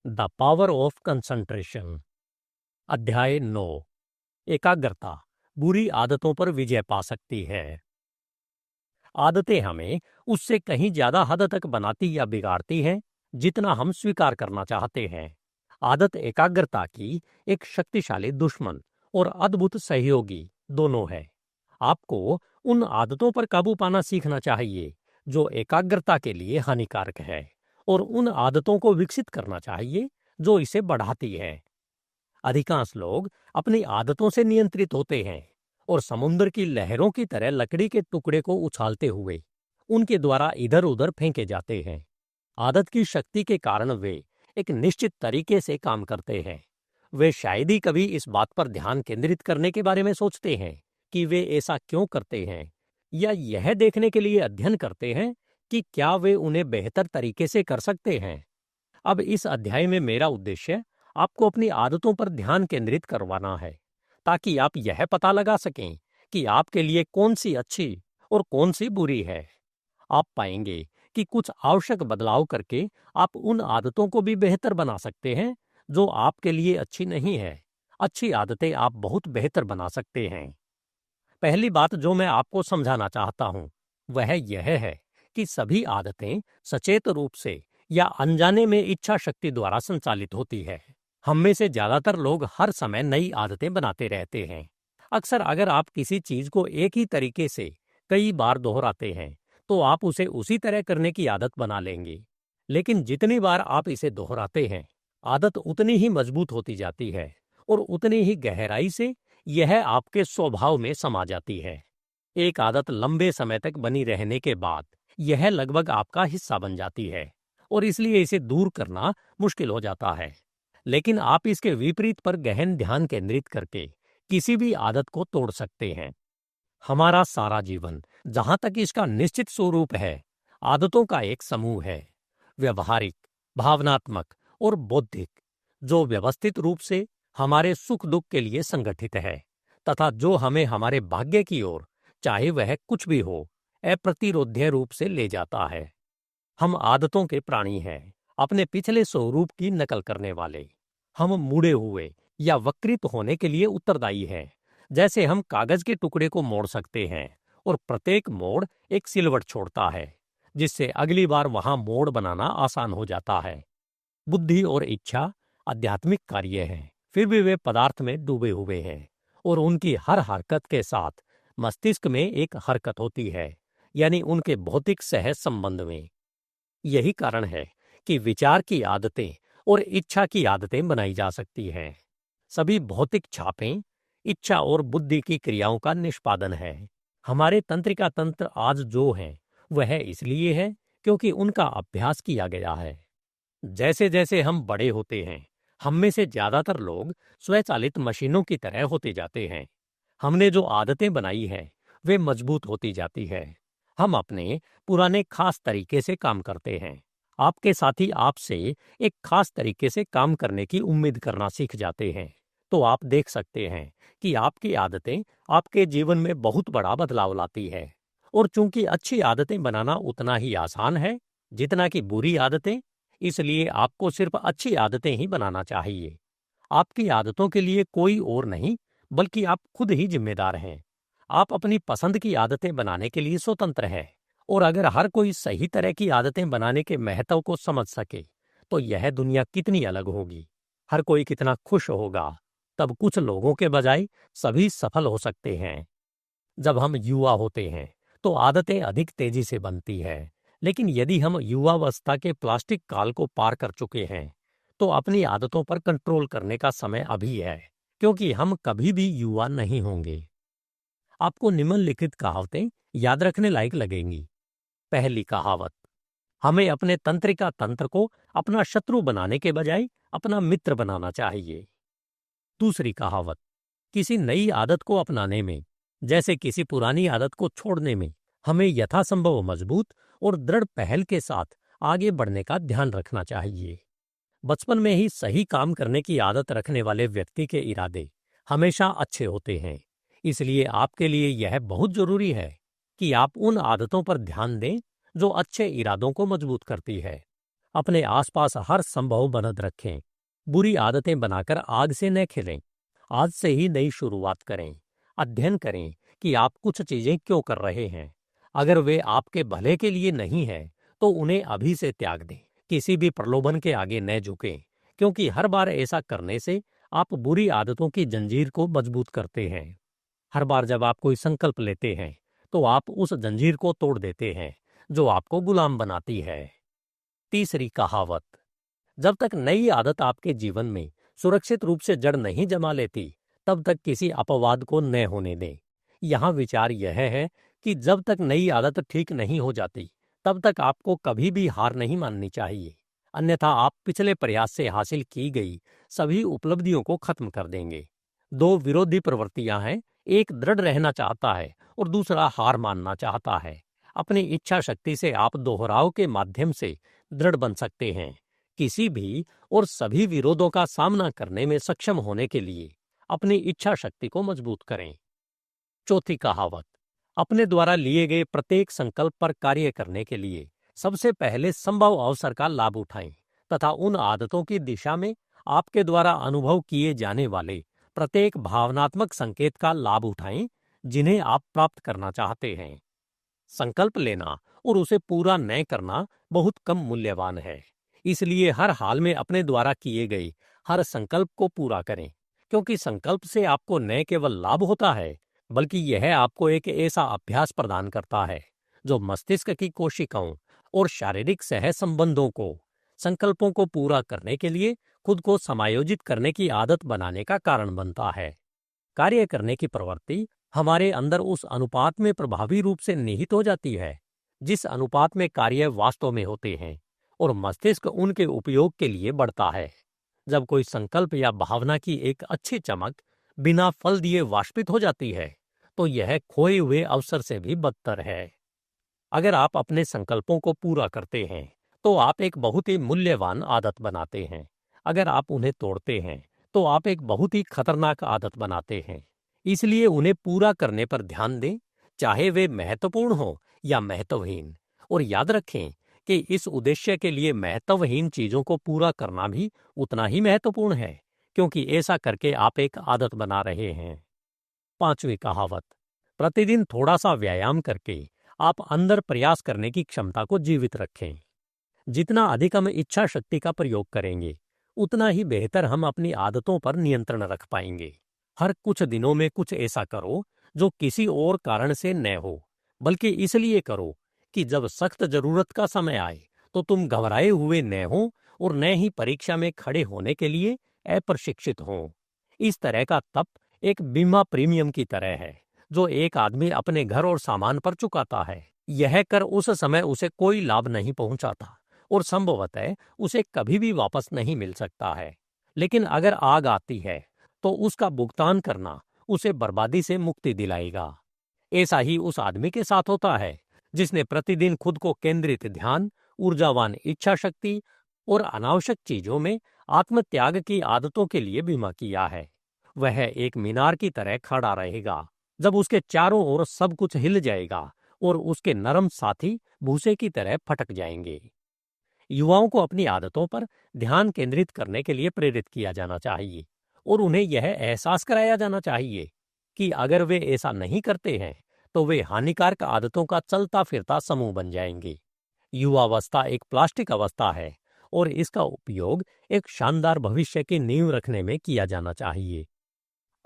The power of concentration. अध्याय 9। एकाग्रता बुरी आदतों पर विजय पा सकती है। आदतें हमें उससे कहीं ज्यादा हद तक बनाती या बिगाड़ती हैं जितना हम स्वीकार करना चाहते हैं। आदत एकाग्रता की एक शक्तिशाली दुश्मन और अद्भुत सहयोगी दोनों है। आपको उन आदतों पर काबू पाना सीखना चाहिए जो एकाग्रता के लिए हानिकारक है, और उन आदतों को विकसित करना चाहिए जो इसे बढ़ाती है। अधिकांश लोग अपनी आदतों से नियंत्रित होते हैं और समुद्र की लहरों की तरह लकड़ी के टुकड़े को उछालते हुए उनके द्वारा इधर उधर फेंके जाते हैं। आदत की शक्ति के कारण वे एक निश्चित तरीके से काम करते हैं। वे शायद ही कभी इस बात पर ध्यान केंद्रित करने के बारे में सोचते हैं कि वे ऐसा क्यों करते हैं, या यह देखने के लिए अध्ययन करते हैं कि क्या वे उन्हें बेहतर तरीके से कर सकते हैं। अब इस अध्याय में मेरा उद्देश्य आपको अपनी आदतों पर ध्यान केंद्रित करवाना है, ताकि आप यह पता लगा सकें कि आपके लिए कौन सी अच्छी और कौन सी बुरी है। आप पाएंगे कि कुछ आवश्यक बदलाव करके आप उन आदतों को भी बेहतर बना सकते हैं जो आपके लिए अच्छी नहीं है। अच्छी आदतें आप बहुत बेहतर बना सकते हैं। पहली बात जो मैं आपको समझाना चाहता हूं वह यह है कि सभी आदतें सचेत रूप से या अनजाने में इच्छा शक्ति द्वारा संचालित होती है। हम में से ज्यादातर लोग हर समय नई आदतें बनाते रहते हैं। अक्सर अगर आप किसी चीज को एक ही तरीके से कई बार दोहराते हैं तो आप उसे उसी तरह करने की आदत बना लेंगे। लेकिन जितनी बार आप इसे दोहराते हैं, आदत उतनी ही मजबूत होती जाती है और उतनी ही गहराई से यह आपके स्वभाव में समा जाती है। एक आदत लंबे समय तक बनी रहने के बाद यह लगभग आपका हिस्सा बन जाती है और इसलिए इसे दूर करना मुश्किल हो जाता है। लेकिन आप इसके विपरीत पर गहन ध्यान केंद्रित करके किसी भी आदत को तोड़ सकते हैं। हमारा सारा जीवन, जहां तक इसका निश्चित स्वरूप है, आदतों का एक समूह है। व्यवहारिक, भावनात्मक और बौद्धिक, जो व्यवस्थित रूप से हमारे सुख दुख के लिए संगठित है तथा जो हमें हमारे भाग्य की ओर, चाहे वह कुछ भी हो, अप्रतिरोध्य रूप से ले जाता है। हम आदतों के प्राणी हैं, अपने पिछले स्वरूप की नकल करने वाले। हम मुड़े हुए या वक्रित होने के लिए उत्तरदायी हैं। जैसे हम कागज के टुकड़े को मोड़ सकते हैं और प्रत्येक मोड़ एक सिलवट छोड़ता है, जिससे अगली बार वहां मोड़ बनाना आसान हो जाता है। बुद्धि और इच्छा आध्यात्मिक कार्य हैं, फिर भी वे पदार्थ में डूबे हुए हैं, और उनकी हर हरकत के साथ मस्तिष्क में एक हरकत होती है, यानी उनके भौतिक सहज संबंध में। यही कारण है कि विचार की आदतें और इच्छा की आदतें बनाई जा सकती हैं। सभी भौतिक छापें इच्छा और बुद्धि की क्रियाओं का निष्पादन है। हमारे तंत्रिका तंत्र आज जो हैं वह इसलिए है क्योंकि उनका अभ्यास किया गया है। जैसे जैसे हम बड़े होते हैं, हम में से ज्यादातर लोग स्वचालित मशीनों की तरह होते जाते हैं। हमने जो आदतें बनाई हैं वे मजबूत होती जाती है। हम अपने पुराने खास तरीके से काम करते हैं। आपके साथी आपसे एक खास तरीके से काम करने की उम्मीद करना सीख जाते हैं, तो आप देख सकते हैं कि आपकी आदतें आपके जीवन में बहुत बड़ा बदलाव लाती है। और चूंकि अच्छी आदतें बनाना उतना ही आसान है जितना कि बुरी आदतें, इसलिए आपको सिर्फ अच्छी आदतें ही बनाना चाहिए। आपकी आदतों के लिए कोई और नहीं, बल्कि आप खुद ही जिम्मेदार हैं। आप अपनी पसंद की आदतें बनाने के लिए स्वतंत्र हैं, और अगर हर कोई सही तरह की आदतें बनाने के महत्व को समझ सके तो यह दुनिया कितनी अलग होगी। हर कोई कितना खुश होगा। तब कुछ लोगों के बजाय सभी सफल हो सकते हैं। जब हम युवा होते हैं तो आदतें अधिक तेजी से बनती है, लेकिन यदि हम युवावस्था के प्लास्टिक काल को पार कर चुके हैं तो अपनी आदतों पर कंट्रोल करने का समय अभी है, क्योंकि हम कभी भी युवा नहीं होंगे। आपको निम्नलिखित कहावतें याद रखने लायक लगेंगी। पहली कहावत, हमें अपने तंत्रिका तंत्र को अपना शत्रु बनाने के बजाय अपना मित्र बनाना चाहिए। दूसरी कहावत, किसी नई आदत को अपनाने में, जैसे किसी पुरानी आदत को छोड़ने में, हमें यथासंभव मजबूत और दृढ़ पहल के साथ आगे बढ़ने का ध्यान रखना चाहिए। बचपन में ही सही काम करने की आदत रखने वाले व्यक्ति के इरादे हमेशा अच्छे होते हैं। इसलिए आपके लिए यह बहुत जरूरी है कि आप उन आदतों पर ध्यान दें जो अच्छे इरादों को मजबूत करती है। अपने आसपास हर संभव मदद रखें। बुरी आदतें बनाकर आग से न खेलें। आज से ही नई शुरुआत करें। अध्ययन करें कि आप कुछ चीजें क्यों कर रहे हैं। अगर वे आपके भले के लिए नहीं है तो उन्हें अभी से त्याग दें। किसी भी प्रलोभन के आगे न झुकें, क्योंकि हर बार ऐसा करने से आप बुरी आदतों की जंजीर को मजबूत करते हैं। हर बार जब आप कोई संकल्प लेते हैं तो आप उस जंजीर को तोड़ देते हैं जो आपको गुलाम बनाती है। तीसरी कहावत, जब तक नई आदत आपके जीवन में सुरक्षित रूप से जड़ नहीं जमा लेती, तब तक किसी अपवाद को न होने दें। यहाँ विचार यह है कि जब तक नई आदत ठीक नहीं हो जाती, तब तक आपको कभी भी हार नहीं माननी चाहिए। अन्यथा आप पिछले प्रयास से हासिल की गई सभी उपलब्धियों को खत्म कर देंगे। दो विरोधी प्रवृत्तियां हैं, एक दृढ़ रहना चाहता है और दूसरा हार मानना चाहता है। अपनी इच्छा शक्ति से आप दोहराव के माध्यम से दृढ़ बन सकते हैं। किसी भी और सभी विरोधों का सामना करने में सक्षम होने के लिए अपनी इच्छा शक्ति को मजबूत करें। चौथी कहावत, अपने द्वारा लिए गए प्रत्येक संकल्प पर कार्य करने के लिए सबसे पहले संभव अवसर का लाभ उठाएं तथा उन आदतों की दिशा में आपके द्वारा अनुभव किए जाने वाले प्रत्येक भावनात्मक संकेत का लाभ उठाएं जिन्हें आप प्राप्त करना चाहते हैं। संकल्प लेना और उसे पूरा न करना बहुत कम मूल्यवान है। इसलिए हर हाल में अपने द्वारा किए गए हर संकल्प को पूरा करें, क्योंकि संकल्प से आपको न केवल लाभ होता है, बल्कि यह आपको एक ऐसा अभ्यास प्रदान करता है जो मस्तिष्क की कोशिकाओं और शारीरिक सह संबंधों को संकल्पों को पूरा करने के लिए खुद को समायोजित करने की आदत बनाने का कारण बनता है। कार्य करने की प्रवृत्ति हमारे अंदर उस अनुपात में प्रभावी रूप से निहित हो जाती है जिस अनुपात में कार्य वास्तव में होते हैं, और मस्तिष्क उनके उपयोग के लिए बढ़ता है। जब कोई संकल्प या भावना की एक अच्छी चमक बिना फल दिए वाष्पित हो जाती है, तो यह खोए हुए अवसर से भी बदतर है। अगर आप अपने संकल्पों को पूरा करते हैं तो आप एक बहुत ही मूल्यवान आदत बनाते हैं। अगर आप उन्हें तोड़ते हैं तो आप एक बहुत ही खतरनाक आदत बनाते हैं। इसलिए उन्हें पूरा करने पर ध्यान दें, चाहे वे महत्वपूर्ण हो या महत्वहीन। और याद रखें कि इस उद्देश्य के लिए महत्वहीन चीजों को पूरा करना भी उतना ही महत्वपूर्ण है, क्योंकि ऐसा करके आप एक आदत बना रहे हैं। पांचवी कहावत, प्रतिदिन थोड़ा सा व्यायाम करके आप अंदर प्रयास करने की क्षमता को जीवित रखें। जितना अधिक हम इच्छा शक्ति का प्रयोग करेंगे, उतना ही बेहतर हम अपनी आदतों पर नियंत्रण रख पाएंगे। हर कुछ दिनों में कुछ ऐसा करो जो किसी और कारण से न हो, बल्कि इसलिए करो कि जब सख्त जरूरत का समय आए तो तुम घबराए हुए न हो और न ही परीक्षा में खड़े होने के लिए अप्रशिक्षित हो। इस तरह का तप एक बीमा प्रीमियम की तरह है जो एक आदमी अपने घर और सामान पर चुकाता है। यह कर उस समय उसे कोई लाभ नहीं पहुंचाता और संभवतः उसे कभी भी वापस नहीं मिल सकता है, लेकिन अगर आग आती है तो उसका भुगतान करना उसे बर्बादी से मुक्ति दिलाएगा। ऐसा ही उस आदमी के साथ होता है जिसने प्रतिदिन खुद को केंद्रित ध्यान, ऊर्जावान इच्छा शक्ति और अनावश्यक चीजों में आत्मत्याग की आदतों के लिए बीमा किया है। वह एक मीनार की तरह खड़ा रहेगा जब उसके चारों ओर सब कुछ हिल जाएगा और उसके नरम साथी भूसे की तरह फटक जाएंगे। युवाओं को अपनी आदतों पर ध्यान केंद्रित करने के लिए प्रेरित किया जाना चाहिए और उन्हें यह एहसास कराया जाना चाहिए कि अगर वे ऐसा नहीं करते हैं तो वे हानिकारक आदतों का चलता फिरता समूह बन जाएंगे। युवावस्था एक प्लास्टिक अवस्था है और इसका उपयोग एक शानदार भविष्य की नींव रखने में किया जाना चाहिए।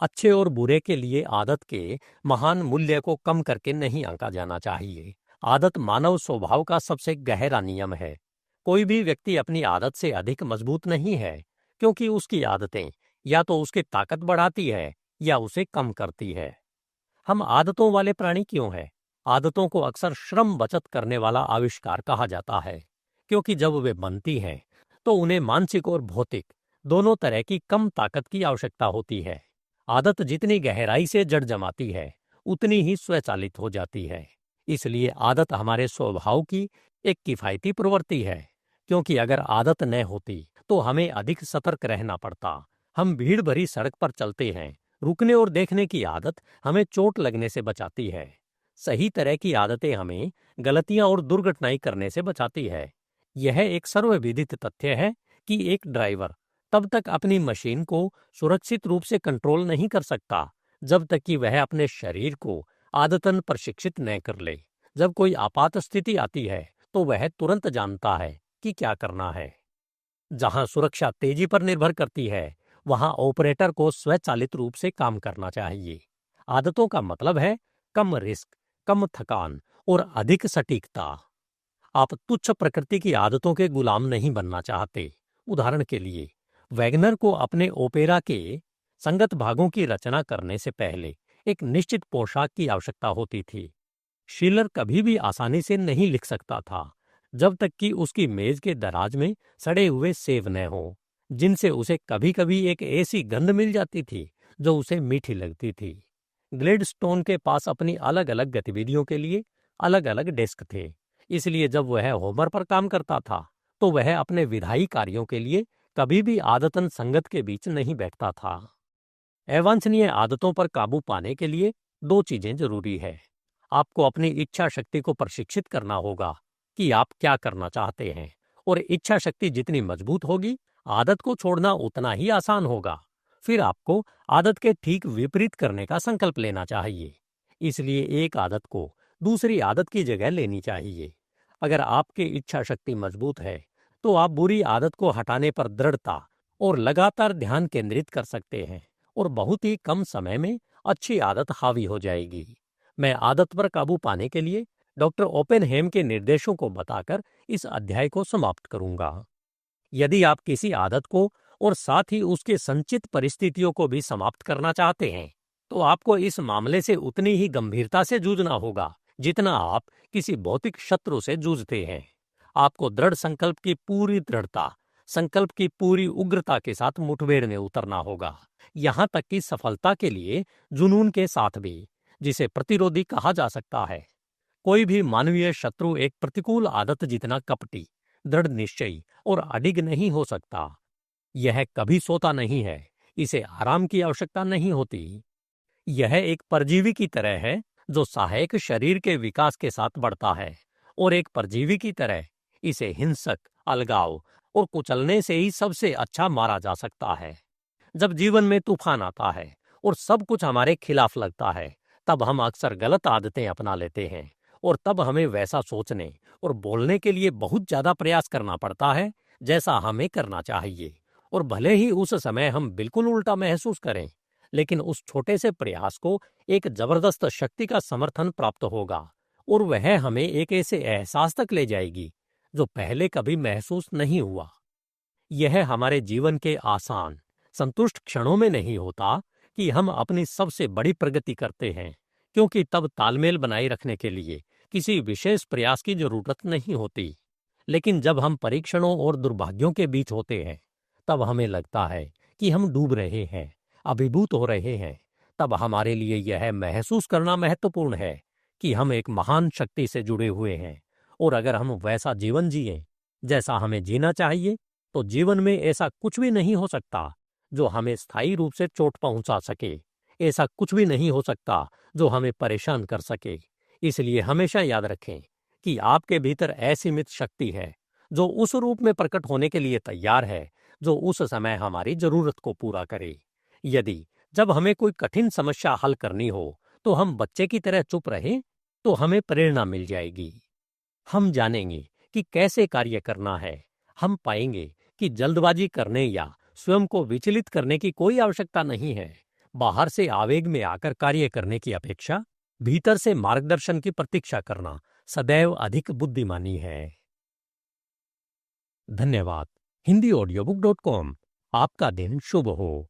अच्छे और बुरे के लिए आदत के महान मूल्य को कम करके नहीं आंका जाना चाहिए। आदत मानव स्वभाव का सबसे गहरा नियम है। कोई भी व्यक्ति अपनी आदत से अधिक मजबूत नहीं है, क्योंकि उसकी आदतें या तो उसकी ताकत बढ़ाती है या उसे कम करती है। हम आदतों वाले प्राणी क्यों हैं? आदतों को अक्सर श्रम बचत करने वाला आविष्कार कहा जाता है, क्योंकि जब वे बनती हैं तो उन्हें मानसिक और भौतिक दोनों तरह की कम ताकत की आवश्यकता होती है। आदत जितनी गहराई से जड़ जमाती है, उतनी ही स्वचालित हो जाती है। इसलिए आदत हमारे स्वभाव की एक किफायती प्रवृत्ति है, क्योंकि अगर आदत न होती तो हमें अधिक सतर्क रहना पड़ता। हम भीड़ भरी सड़क पर चलते हैं, रुकने और देखने की आदत हमें चोट लगने से बचाती है। सही तरह की आदतें हमें गलतियां और दुर्घटनाएं करने से बचाती है। यह एक सर्वविदित तथ्य है कि एक ड्राइवर तब तक अपनी मशीन को सुरक्षित रूप से कंट्रोल नहीं कर सकता जब तक कि वह अपने शरीर को आदतन प्रशिक्षित न कर ले। जब कोई आपात स्थिति आती है तो वह तुरंत जानता है कि क्या करना है। जहां सुरक्षा तेजी पर निर्भर करती है, वहां ऑपरेटर को स्वचालित रूप से काम करना चाहिए। आदतों का मतलब है कम रिस्क, कम थकान और अधिक सटीकता। आप तुच्छ प्रकृति की आदतों के गुलाम नहीं बनना चाहते। उदाहरण के लिए, वैगनर को अपने ओपेरा के संगत भागों की रचना करने से पहले एक निश्चित पोशाक की आवश्यकता होती थी। शिलर कभी भी आसानी से नहीं लिख सकता था जब तक कि उसकी मेज के दराज में सड़े हुए सेब न हो, जिनसे उसे कभी कभी एक ऐसी गंध मिल जाती थी जो उसे मीठी लगती थी। ग्लेडस्टोन के पास अपनी अलग अलग गतिविधियों के लिए अलग अलग डेस्क थे, इसलिए जब वह होमर पर काम करता था तो वह अपने विधायी कार्यों के लिए कभी भी आदतन संगत के बीच नहीं बैठता था। अवांछनीय आदतों पर काबू पाने के लिए दो चीजें जरूरी है। आपको अपनी इच्छा शक्ति को प्रशिक्षित करना होगा कि आप क्या करना चाहते हैं, और इच्छा शक्ति जितनी मजबूत होगी, आदत को छोड़ना उतना ही आसान होगा। फिर आपको आदत के ठीक विपरीत करने का संकल्प लेना चाहिए। इसलिए एक आदत को दूसरी आदत की जगह लेनी चाहिए। अगर आपकी इच्छा शक्ति मजबूत है तो आप बुरी आदत को हटाने पर दृढ़ता और लगातार ध्यान केंद्रित कर सकते हैं, और बहुत ही कम समय में अच्छी आदत हावी हो जाएगी। मैं आदत पर काबू पाने के लिए डॉक्टर ओपेनहेम के निर्देशों को बताकर इस अध्याय को समाप्त करूंगा। यदि आप किसी आदत को और साथ ही उसके संचित परिस्थितियों को भी समाप्त करना चाहते हैं, तो आपको इस मामले से उतनी ही गंभीरता से जूझना होगा जितना आप किसी भौतिक शत्रु से जूझते हैं। आपको दृढ़ संकल्प की पूरी दृढ़ता, संकल्प की पूरी उग्रता के साथ मुठभेड़ में उतरना होगा, यहां तक कि सफलता के लिए जुनून के साथ भी, जिसे प्रतिरोधी कहा जा सकता है। कोई भी मानवीय शत्रु एक प्रतिकूल आदत जितना कपटी, दृढ़ निश्चयी और अडिग नहीं हो सकता। यह कभी सोता नहीं है, इसे आराम की आवश्यकता नहीं होती। यह एक परजीवी की तरह है जो सहायक शरीर के विकास के साथ बढ़ता है, और एक परजीवी की तरह इसे हिंसक, अलगाव और कुचलने से ही सबसे अच्छा मारा जा सकता है। जब जीवन में तूफान आता है और सब कुछ हमारे खिलाफ लगता है, तब हम अक्सर गलत आदतें अपना लेते हैं, और तब हमें वैसा सोचने और बोलने के लिए बहुत ज्यादा प्रयास करना पड़ता है जैसा हमें करना चाहिए। और भले ही उस समय हम बिल्कुल उल्टा महसूस करें, लेकिन उस छोटे से प्रयास को एक जबरदस्त शक्ति का समर्थन प्राप्त होगा, और वह हमें एक ऐसे एहसास तक ले जाएगी जो पहले कभी महसूस नहीं हुआ। यह हमारे जीवन के आसान, संतुष्ट क्षणों में नहीं होता कि हम अपनी सबसे बड़ी प्रगति करते हैं, क्योंकि तब तालमेल बनाए रखने के लिए किसी विशेष प्रयास की जरूरत नहीं होती। लेकिन जब हम परीक्षणों और दुर्भाग्यों के बीच होते हैं, तब हमें लगता है कि हम डूब रहे हैं, अभिभूत हो रहे हैं। तब हमारे लिए यह महसूस करना महत्वपूर्ण है कि हम एक महान शक्ति से जुड़े हुए हैं, और अगर हम वैसा जीवन जिए जैसा हमें जीना चाहिए, तो जीवन में ऐसा कुछ भी नहीं हो सकता जो हमें स्थायी रूप से चोट पहुंचा सके। ऐसा कुछ भी नहीं हो सकता जो हमें परेशान कर सके। इसलिए हमेशा याद रखें कि आपके भीतर असीमित शक्ति है जो उस रूप में प्रकट होने के लिए तैयार है जो उस समय हमारी जरूरत को पूरा करे। यदि जब हमें कोई कठिन समस्या हल करनी हो तो हम बच्चे की तरह चुप रहें, तो हमें प्रेरणा मिल जाएगी। हम जानेंगे कि कैसे कार्य करना है। हम पाएंगे कि जल्दबाजी करने या स्वयं को विचलित करने की कोई आवश्यकता नहीं है। बाहर से आवेग में आकर कार्य करने की अपेक्षा भीतर से मार्गदर्शन की प्रतीक्षा करना सदैव अधिक बुद्धिमानी है। धन्यवाद। HindiAudiobook.com। आपका दिन शुभ हो।